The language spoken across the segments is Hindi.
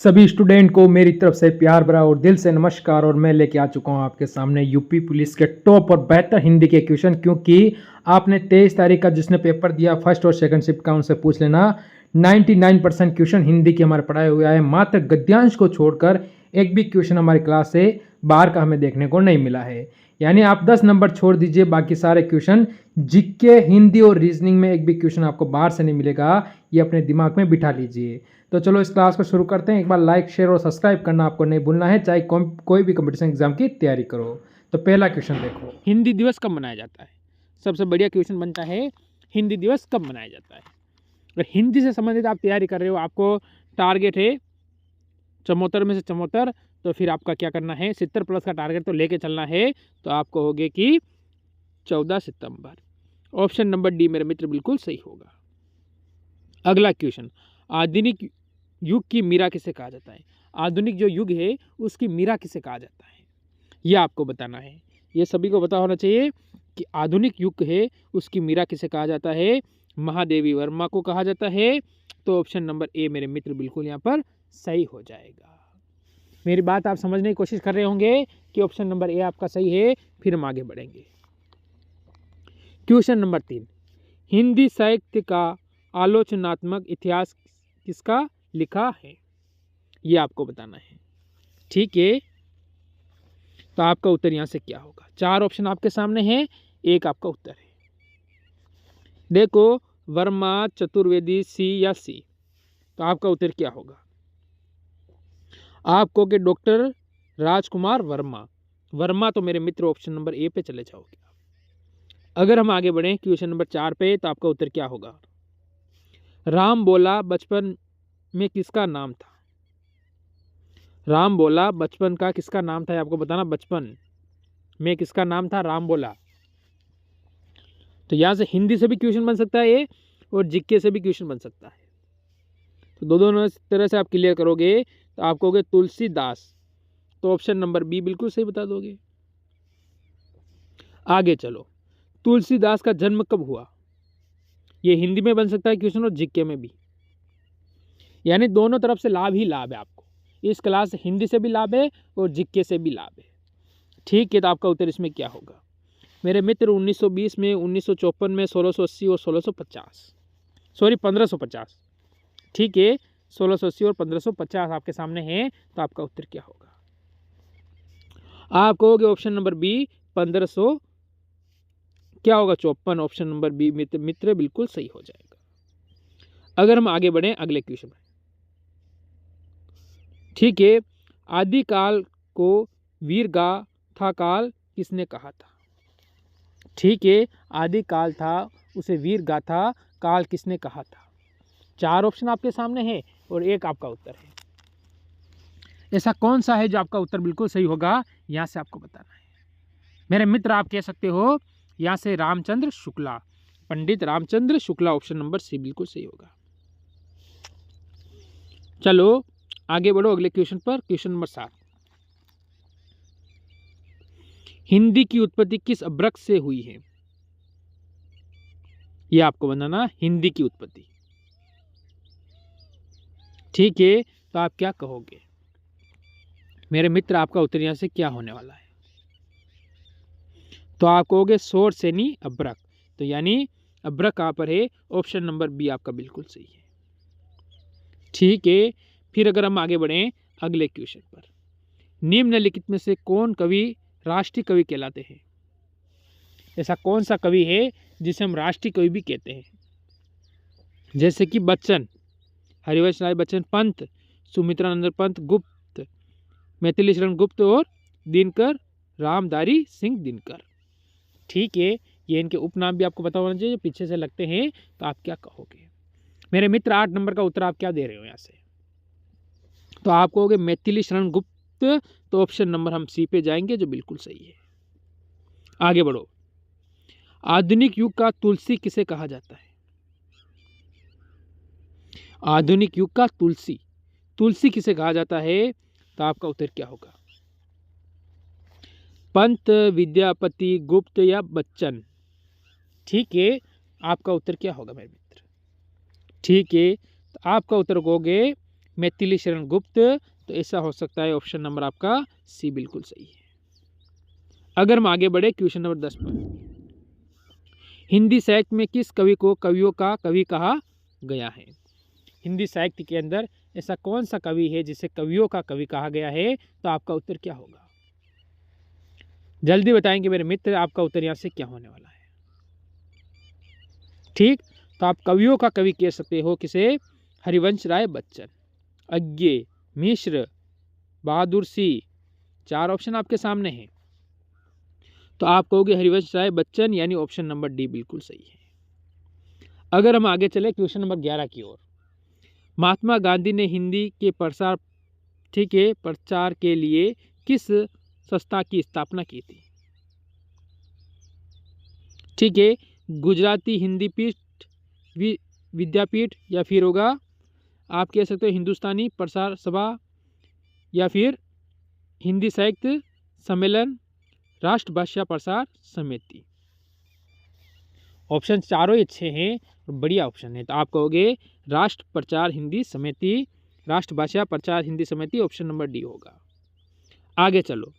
सभी स्टूडेंट को मेरी तरफ से प्यार भरा और दिल से नमस्कार। और मैं लेके आ चुका हूँ आपके सामने यूपी पुलिस के टॉप और बेहतर हिंदी के क्वेश्चन, क्योंकि आपने 23 तारीख का जिसने पेपर दिया फर्स्ट और सेकंड शिफ्ट का, उनसे पूछ लेना। 99% क्वेश्चन हिंदी के हमारे पढ़ाए हुए आए, मात्र गद्यांश को छोड़कर एक भी क्वेश्चन हमारी क्लास से बाहर का हमें देखने को नहीं मिला है। यानी आप 10 नंबर छोड़ दीजिए, बाकी सारे क्वेश्चन जीके, हिंदी और रीजनिंग में एक भी क्वेश्चन आपको बाहर से नहीं मिलेगा। ये अपने दिमाग में बिठा लीजिए। तो चलो इस क्लास को शुरू करते हैं। एक बार लाइक, शेयर और सब्सक्राइब करना आपको नहीं भूलना है, चाहे कोई भी कंपटीशन एग्जाम की तैयारी करो। तो पहला क्वेश्चन देखो, हिंदी दिवस कब मनाया जाता है। सबसे बढ़िया क्वेश्चन बनता है, हिंदी दिवस कब मनाया जाता है। अगर हिंदी से संबंधित आप तैयारी कर रहे हो, आपको टारगेट है 74 में से 74, तो फिर आपका क्या करना है, 70 प्लस का टारगेट तो लेके चलना है। तो आपको होगे कि 14 सितंबर। ऑप्शन नंबर डी मेरे मित्र बिल्कुल सही होगा। अगला क्वेश्चन, आधुनिक युग की मीरा किसे कहा जाता है। आधुनिक जो युग है उसकी मीरा किसे कहा जाता है, यह आपको बताना है। ये सभी को पता होना चाहिए कि आधुनिक युग है उसकी मीरा किसे कहा जाता है। महादेवी वर्मा को कहा जाता है। तो ऑप्शन नंबर ए मेरे मित्र बिल्कुल यहाँ पर सही हो जाएगा। मेरी बात आप समझने की कोशिश कर रहे होंगे कि ऑप्शन नंबर ए आपका सही है। फिर हम आगे बढ़ेंगे। क्वेश्चन नंबर 3, हिंदी साहित्य का आलोचनात्मक इतिहास किसका लिखा है, ये आपको बताना है। ठीक है, तो आपका उत्तर यहां से क्या होगा। 4 ऑप्शन आपके सामने हैं, एक आपका उत्तर है। देखो, वर्मा, चतुर्वेदी, सी या सी। तो आपका उत्तर क्या होगा। आप कहोगे डॉक्टर राजकुमार वर्मा। वर्मा तो मेरे मित्र ऑप्शन नंबर ए पे चले जाओगे। अगर हम आगे बढ़ें क्वेश्चन नंबर 4 पे, तो आपका उत्तर क्या होगा। राम बोला बचपन में किसका नाम था। राम बोला बचपन का किसका नाम था, आपको बताना। बचपन में किसका नाम था, राम बोला। तो यहां से हिंदी से भी क्वेश्चन बन सकता है ये, और जीके से भी क्वेश्चन बन सकता है। तो दोनों तरह से आप क्लियर करोगे तो आप कहोगे तुलसीदास। तो ऑप्शन नंबर बी बिल्कुल सही बता दोगे। आगे चलो, तुलसीदास का जन्म कब हुआ। ये हिंदी में बन सकता है क्वेश्चन और जीके में भी। यानी दोनों तरफ से लाभ ही लाभ है आपको। इस क्लास से हिंदी से भी लाभ है और जीके से भी लाभ है। ठीक है, तो आपका उत्तर इसमें क्या होगा मेरे मित्र। 1920 में, 1954 में, 1680 और 1650, सॉरी 1550। ठीक है, 1680 और 1550 आपके सामने हैं। तो आपका उत्तर क्या होगा। आप कहोगे ऑप्शन नंबर बी 1500 क्या होगा, 54। ऑप्शन नंबर बी मित्र बिल्कुल सही हो जाएगा। अगर हम आगे बढ़े अगले क्वेश्चन में। ठीक है, आदिकाल को वीरगाथा काल किसने कहा था। ठीक है, आदिकाल था, उसे वीरगाथा काल किसने कहा था। 4 ऑप्शन आपके सामने है और एक आपका उत्तर है। ऐसा कौन सा है जो आपका उत्तर बिल्कुल सही होगा, यहां से आपको बताना है। मेरे मित्र आप कह सकते हो यहां से Ramchandra Shukla, Pandit Ramchandra Shukla. Option number C बिल्कुल सही होगा। चलो आगे बढ़ो अगले क्वेश्चन पर। क्वेश्चन नंबर 7, हिंदी की उत्पत्ति किस अभ्रक से हुई है, यह आपको बताना। हिंदी की उत्पत्ति। ठीक है, तो आप क्या कहोगे मेरे मित्र, आपका उत्तर यहां से क्या होने वाला है। तो आप कहोगे शोर सेनी अभ्रक। तो यानी अभ्रक कहां पर है, ऑप्शन नंबर बी आपका बिल्कुल सही है। ठीक है, फिर अगर हम आगे बढ़ें अगले क्वेश्चन पर। निम्नलिखित में से कौन कवि राष्ट्रीय कवि कहलाते हैं। ऐसा कौन सा कवि है जिसे हम राष्ट्रीय कवि भी कहते हैं। जैसे कि बच्चन, हरिवंश राय बच्चन पंत, सुमित्रा नंदन पंत गुप्त, मैथिली शरण गुप्त और दिनकर रामधारी सिंह दिनकर। ठीक है, ये इनके उपनाम भी आपको पता होना चाहिए, पीछे से लगते हैं। तो आप क्या कहोगे मेरे मित्र। 8 नंबर का उत्तर आप क्या दे रहे हो यहाँ से। तो आप कहोगे मैथिली शरण गुप्त। तो ऑप्शन नंबर हम सी पे जाएंगे, जो बिल्कुल सही है। आगे बढ़ो, आधुनिक युग का तुलसी किसे कहा जाता है। आधुनिक युग का तुलसी, तुलसी किसे कहा जाता है। तो आपका उत्तर क्या होगा। पंत, विद्यापति, गुप्त या बच्चन। ठीक है, आपका उत्तर क्या होगा मेरे मित्र। ठीक है, तो आपका उत्तर कहोगे मैथिली शरण गुप्त, तो ऐसा हो सकता है ऑप्शन नंबर आपका सी बिल्कुल सही है। अगर हम आगे बढ़े क्वेश्चन नंबर 10 पर, हिंदी साहित्य में किस कवि को कवियों का कवि कहा गया है? हिंदी साहित्य के अंदर ऐसा कौन सा कवि है जिसे कवियों का कवि कहा गया है? तो आपका उत्तर क्या होगा? जल्दी बताएंगे मेरे मित्र, आपका उत्तर यहाँ से क्या होने वाला है। ठीक, तो आप कवियों का कवि कह सकते हो किसे? हरिवंश राय बच्चन, अज्ञे, मिश्र, बहादुर सिंह। 4 ऑप्शन आपके सामने हैं, तो आप कहोगे हरिवंश राय बच्चन, यानी ऑप्शन नंबर डी बिल्कुल सही है। अगर हम आगे चले क्वेश्चन नंबर 11 की ओर, महात्मा गांधी ने हिंदी के प्रसार प्रचार के लिए किस संस्था की स्थापना की थी? ठीक है, गुजराती हिंदी पीठ विद्यापीठ, या फिर होगा आप कह सकते हो हिंदुस्तानी प्रसार सभा, या फिर हिंदी साहित्य सम्मेलन, राष्ट्रभाषा प्रसार समिति। ऑप्शन चारों अच्छे हैं और बढ़िया ऑप्शन है, तो आप कहोगे राष्ट्र प्रचार हिंदी समिति, राष्ट्रभाषा प्रचार हिंदी समिति, ऑप्शन नंबर डी होगा। आगे चलो,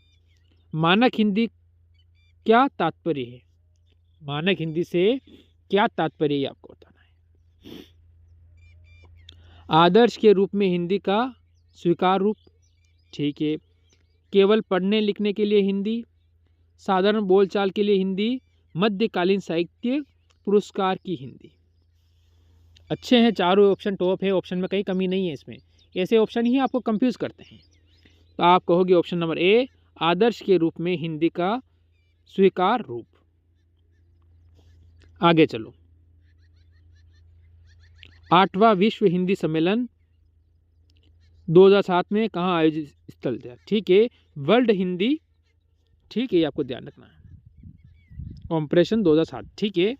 मानक हिंदी क्या तात्पर्य है? मानक हिंदी से क्या तात्पर्य है आपको बताना है। आदर्श के रूप में हिंदी का स्वीकार रूप, ठीक है, केवल पढ़ने लिखने के लिए हिंदी, साधारण बोलचाल के लिए हिंदी, मध्यकालीन साहित्य पुरस्कार की हिंदी। अच्छे हैं चारों ऑप्शन, टॉप है, ऑप्शन में कहीं कमी नहीं है इसमें। ऐसे ऑप्शन ही आपको कंफ्यूज करते हैं, तो आप कहोगे ऑप्शन नंबर ए, आदर्श के रूप में हिंदी का स्वीकार रूप। आगे चलो, 8वां विश्व हिंदी सम्मेलन 2007 में कहाँ आयोजित स्थल था? ठीक है, वर्ल्ड हिंदी, ठीक है, ये आपको ध्यान रखना है, ऑपरेशन 2007, ठीक है।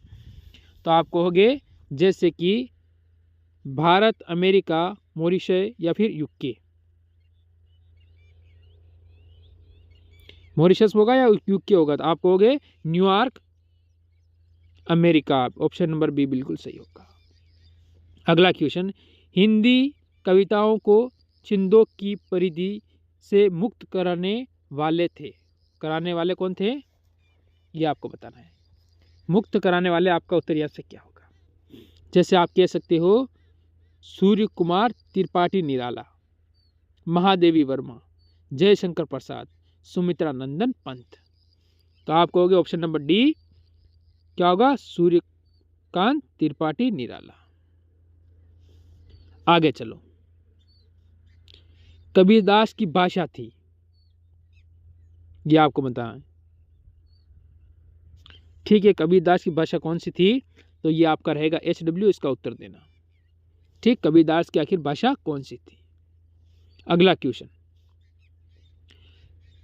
तो आप कहोगे जैसे कि भारत, अमेरिका, मॉरिशस या फिर यूके। मॉरिशस होगा या यूके होगा? तो आप कहोगे New York, America, option number B बिल्कुल सही होगा। अगला क्वेश्चन, हिंदी कविताओं को छंदों की परिधि से मुक्त कराने वाले थे, कराने वाले कौन थे ये आपको बताना है। मुक्त कराने वाले, आपका उत्तर यहाँ से क्या होगा? जैसे आप कह सकते हो सूर्य कुमार त्रिपाठी निराला, महादेवी वर्मा, जयशंकर प्रसाद, सुमित्रा नंदन पंत। तो आप कहोगे ऑप्शन नंबर डी क्या होगा? सूर्यकांत त्रिपाठी निराला। आगे चलो, कबीरदास की भाषा थी, ये आपको बताना, ठीक है। कबीरदास की भाषा कौन सी थी? तो ये आपका रहेगा HW, इसका उत्तर देना, ठीक। कबीरदास की आखिर भाषा कौन सी थी? अगला क्वेश्चन,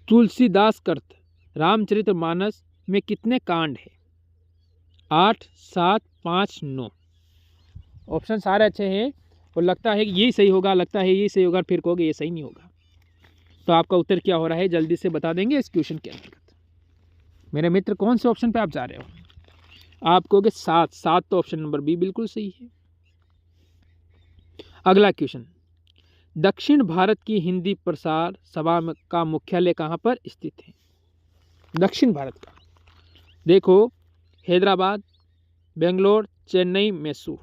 तुलसीदास कृत रामचरितमानस में कितने कांड है? 8, 7, 5, 9। ऑप्शन सारे अच्छे हैं और लगता है कि यही सही होगा, लगता है यही सही होगा, फिर कहोगे ये सही नहीं होगा। तो आपका उत्तर क्या हो रहा है जल्दी से बता देंगे इस क्वेश्चन के अंतर्गत। मेरे मित्र कौन से ऑप्शन पे आप जा रहे हो? आप कहोगे 7, तो ऑप्शन नंबर बी बिल्कुल सही है। अगला क्वेश्चन, दक्षिण भारत की हिंदी प्रसार सभा का मुख्यालय कहाँ पर स्थित है? दक्षिण भारत का देखो, हैदराबाद, बेंगलोर, चेन्नई, मैसूर,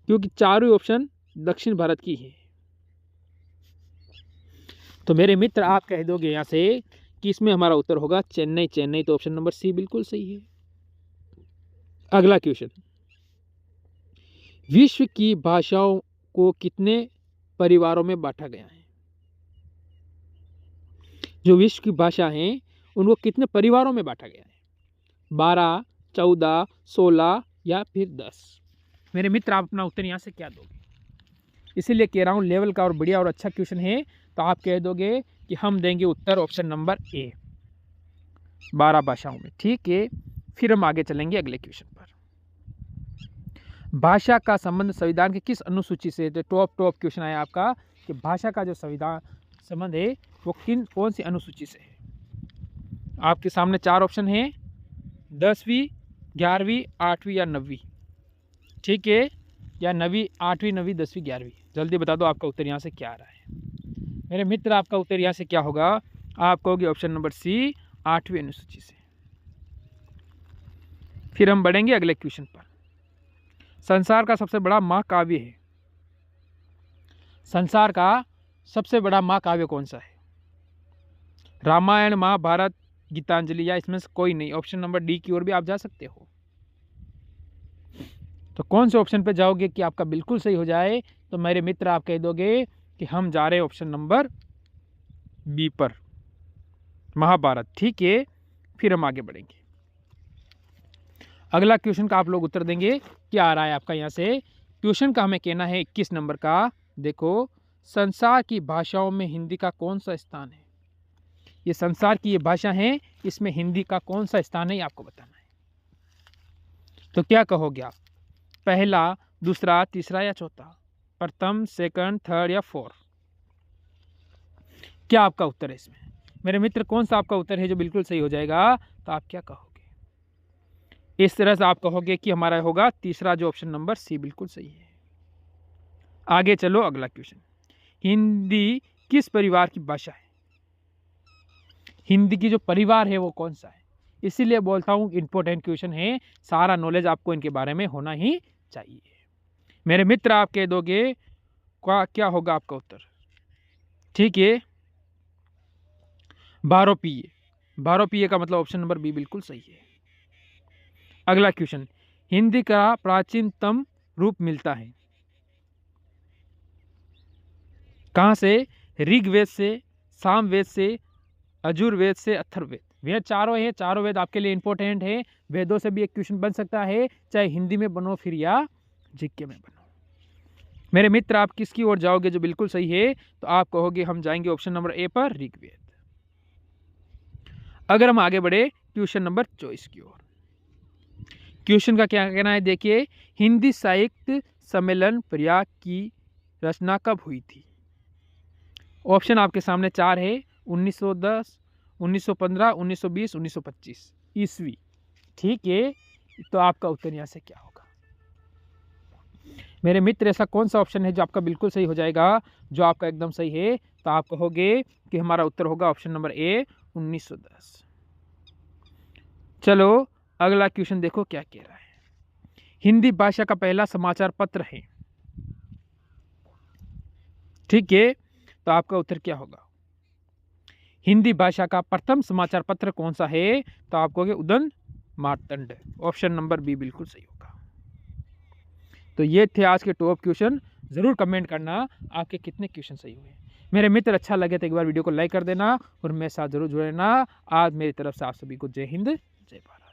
क्योंकि चारों ऑप्शन दक्षिण भारत की है। तो मेरे मित्र आप कह दोगे यहाँ से कि इसमें हमारा उत्तर होगा चेन्नई, तो ऑप्शन नंबर सी बिल्कुल सही है। अगला क्वेश्चन, विश्व की भाषाओं को कितने परिवारों में बांटा गया है? जो विश्व की भाषा हैं उनको कितने परिवारों में बांटा गया है? 12, 14, 16 या फिर 10? मेरे मित्र आप अपना उत्तर यहाँ से क्या दोगे? इसीलिए कह रहा हूँ लेवल का और बढ़िया और अच्छा क्वेश्चन है, तो आप कह दोगे कि हम देंगे उत्तर ऑप्शन नंबर ए, 12 भाषाओं में, ठीक है। फिर हम आगे चलेंगे अगले क्वेश्चन पर। भाषा का संबंध संविधान के किस अनुसूची से? तो टॉप क्वेश्चन आया आपका कि भाषा का जो संविधान संबंध है वो कौन सी अनुसूची से है? आपके सामने 4 ऑप्शन हैं, 10वीं, 11वीं, 8वीं या 9वीं, ठीक है, या 9वीं, 8वीं, 9वीं, 10वीं, 11वीं। जल्दी बता दो आपका उत्तर यहाँ से क्या आ रहा है। मेरे मित्र आपका उत्तर यहाँ से क्या होगा, आप कहोगे ऑप्शन नंबर सी 8वीं अनुसूची से। फिर हम बढ़ेंगे अगले क्वेश्चन पर। संसार का सबसे बड़ा महाकाव्य है, संसार का सबसे बड़ा महाकाव्य कौन सा है? रामायण, महाभारत, गीतांजलि, या इसमें से कोई नहीं। ऑप्शन नंबर डी की ओर भी आप जा सकते हो। तो कौन से ऑप्शन पे जाओगे कि आपका बिल्कुल सही हो जाए? तो मेरे मित्र आप कह दोगे कि हम जा रहे हैं ऑप्शन नंबर बी पर, महाभारत। ठीक है, फिर हम आगे बढ़ेंगे। अगला क्वेश्चन का आप लोग उत्तर देंगे। क्या आ रहा है आपका यहाँ से? क्वेश्चन का हमें कहना है 21 नंबर का। देखो, संसार की भाषाओं में हिंदी का कौन सा स्थान है? ये संसार की ये भाषा है, इसमें हिंदी का कौन सा स्थान है ये आपको बताना है। तो क्या कहोगे आप? पहला, दूसरा, तीसरा या चौथा? प्रथम, सेकंड, थर्ड या फोर्थ? क्या आपका उत्तर है इसमें? मेरे मित्र कौन सा आपका उत्तर है जो बिल्कुल सही हो जाएगा? तो आप क्या कहोगे? इस तरह से आप कहोगे कि हमारा होगा तीसरा, जो ऑप्शन नंबर सी बिल्कुल सही है। आगे चलो, अगला क्वेश्चन। हिंदी किस परिवार की भाषा है? हिंदी की जो परिवार है वो कौन सा है? इसीलिए बोलता हूँ इंपॉर्टेंट क्वेश्चन है, सारा नॉलेज आपको इनके बारे में होना ही चाहिए। मेरे मित्र आप कह दोगे क्या होगा आपका उत्तर? ठीक है, भारोपीय। भारोपीय का मतलब ऑप्शन नंबर बी बिल्कुल सही है। अगला क्वेश्चन, हिंदी का प्राचीनतम रूप मिलता है कहाँ से? ऋग्वेद से, सामवेद से, यजुर्वेद से, अथर्ववेद। वेद चारों है, चारों वेद आपके लिए इंपॉर्टेंट है। वेदों से भी एक क्वेश्चन बन सकता है, चाहे हिंदी में बनो फिर या जीके में बनो। मेरे मित्र आप किसकी ओर जाओगे जो बिल्कुल सही है? तो आप कहोगे हम जाएंगे ऑप्शन नंबर ए पर, ऋग्वेद। अगर हम आगे बढ़े क्वेश्चन नंबर 24 की ओर। क्वेश्चन का क्या कहना है? देखिए, हिंदी साहित्य सम्मेलन प्रयाग की रचना कब हुई थी? ऑप्शन आपके सामने 4 है, 1910, 1915, 1920, 1925 ईस्वी। ठीक है, तो आपका उत्तर यहाँ से क्या होगा? मेरे मित्र ऐसा कौन सा ऑप्शन है जो आपका बिल्कुल सही हो जाएगा, जो आपका एकदम सही है? तो आप कहोगे कि हमारा उत्तर होगा ऑप्शन नंबर ए, 1910। चलो अगला क्वेश्चन देखो क्या कह रहा है। हिंदी भाषा का पहला समाचार पत्र है। ठीक है, तो आपका उत्तर क्या होगा? हिंदी भाषा का प्रथम समाचार पत्र कौन सा है? तो आप कहोगे उदन मार्तंड। ऑप्शन नंबर बी बिल्कुल सही होगा। तो ये थे आज के टॉप क्वेश्चन। जरूर कमेंट करना आपके कितने क्वेश्चन सही हुए। मेरे मित्र अच्छा लगे तो एक बार वीडियो को लाइक कर देना और मेरे साथ जरूर जुड़े रहना। आज मेरी तरफ से आप सभी को जय हिंद, जय भारत।